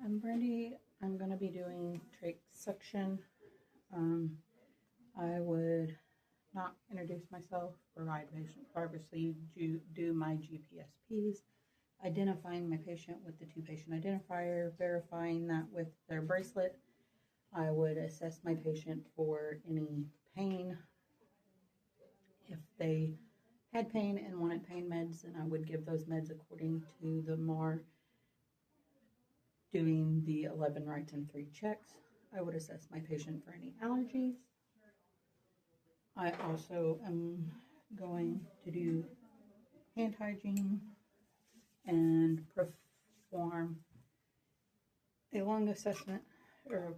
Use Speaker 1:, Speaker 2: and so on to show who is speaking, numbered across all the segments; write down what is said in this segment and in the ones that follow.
Speaker 1: I'm Brandy. I'm going to be doing trach suction. I would not introduce myself, provide patient privacy, do my GPSPs, identifying my patient with the 2-patient identifier, verifying that with their bracelet. I would assess my patient for any pain. If they had pain and wanted pain meds, then I would give those meds according to the MAR, doing the 11 writes and 3 checks. I would assess my patient for any allergies. I also am going to do hand hygiene and perform a lung assessment or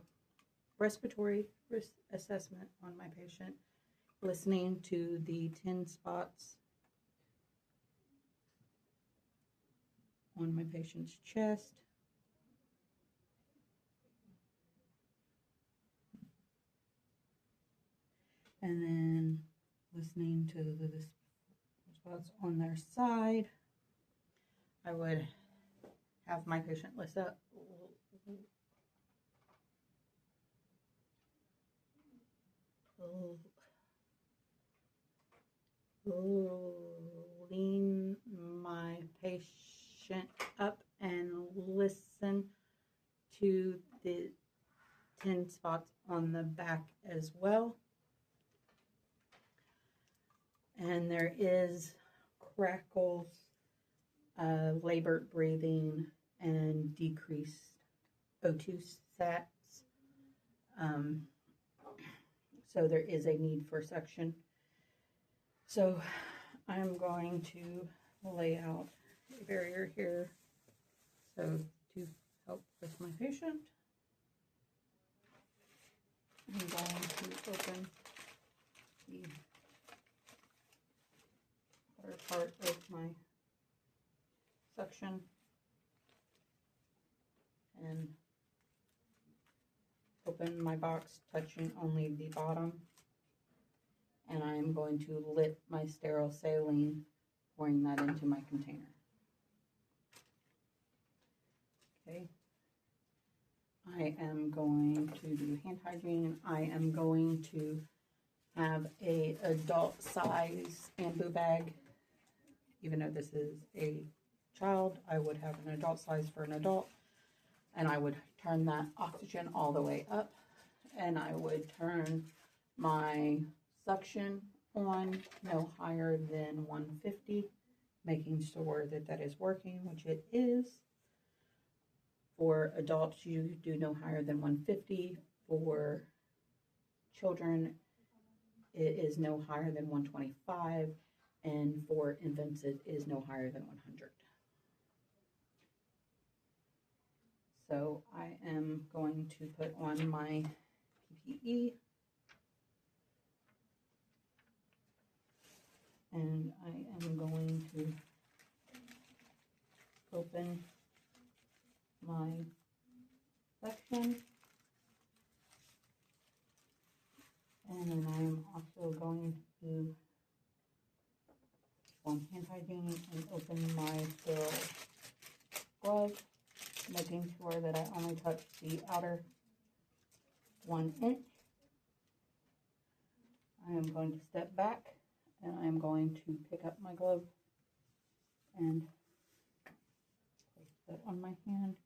Speaker 1: respiratory assessment on my patient, listening to the 10 spots on my patient's chest. And then listening to the spots on their side. I would have my patient listen up. Lean my patient up and listen to the 10 spots on the back as well. And there is crackles, labored breathing, and decreased O2 sats. So there is a need for suction. So I'm going to lay out a barrier here so to help with my patient. I'm going to open the other part of my suction and open my box, touching only the bottom, and I'm going to lift my sterile saline, pouring that into my container. Okay, I am going to do hand hygiene. I am going to have a adult size bamboo bag. Even though this is a child, I would have an adult size for an adult, and I would turn that oxygen all the way up, and I would turn my suction on no higher than 150, making sure that that is working, which it is. For adults, you do no higher than 150. For children, it is no higher than 125. And for infants, it is no higher than 100. So I am going to put on my PPE. And I am going to open my section. And then I am also going to perform hand hygiene and open my sterile glove, making sure that I only touch the outer 1 inch. I am going to step back, and I am going to pick up my glove and place that on my hand.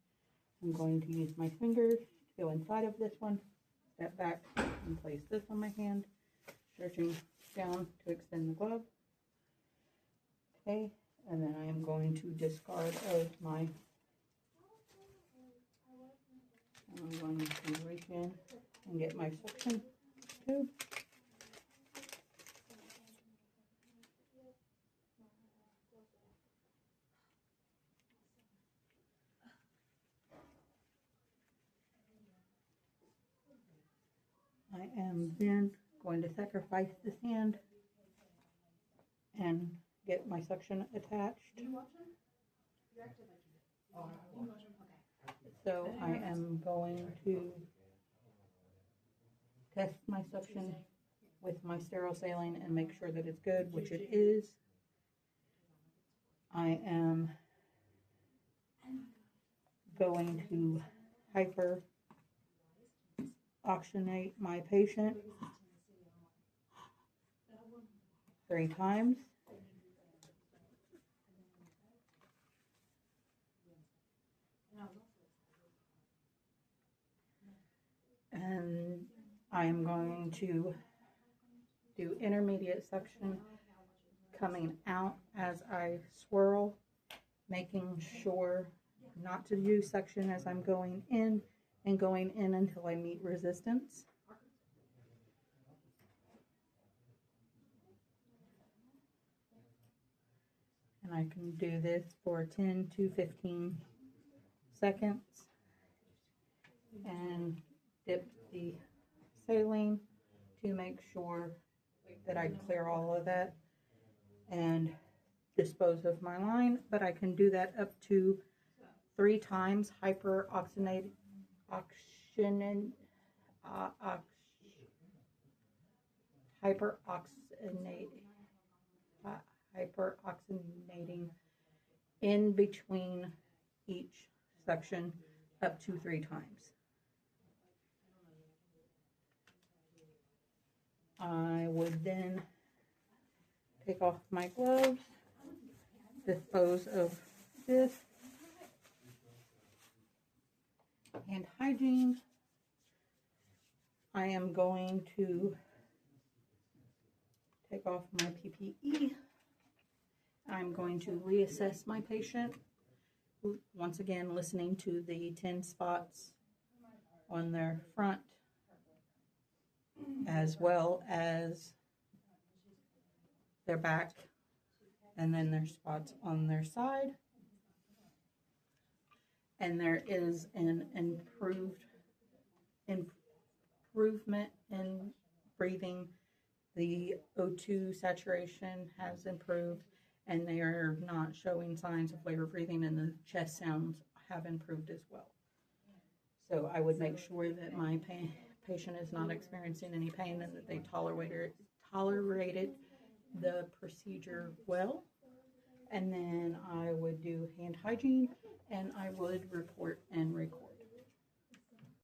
Speaker 1: I'm going to use my fingers to go inside of this one, step back, and place this on my hand, stretching down to extend the glove. Okay, and then I am going to discard of my, I'm going to reach in and get my suction tube. I am then going to sacrifice this hand and get my suction attached. So I am going to test my suction with my sterile saline and make sure that it's good, which it is. I am going to hyperoxygenate my patient 3 times. And I am going to do intermediate suction coming out as I swirl, making sure not to do suction as I'm going in and going in until I meet resistance. And I can do this for 10 to 15 seconds and dip the saline to make sure that I clear all of that and dispose of my line. But I can do that up to 3 times hyperoxygenating in between each section up to 3 times. I would then take off my gloves, dispose of this, hand hygiene. I am going to take off my PPE. I'm going to reassess my patient. Once again, listening to the 10 spots on their front, as well as their back, and then their spots on their side. And there is an improvement in breathing. The O2 saturation has improved, and they are not showing signs of labored breathing, and the chest sounds have improved as well. So I would make sure that my patient is not experiencing any pain and that they tolerated the procedure well. And then I would do hand hygiene, and I would report and record.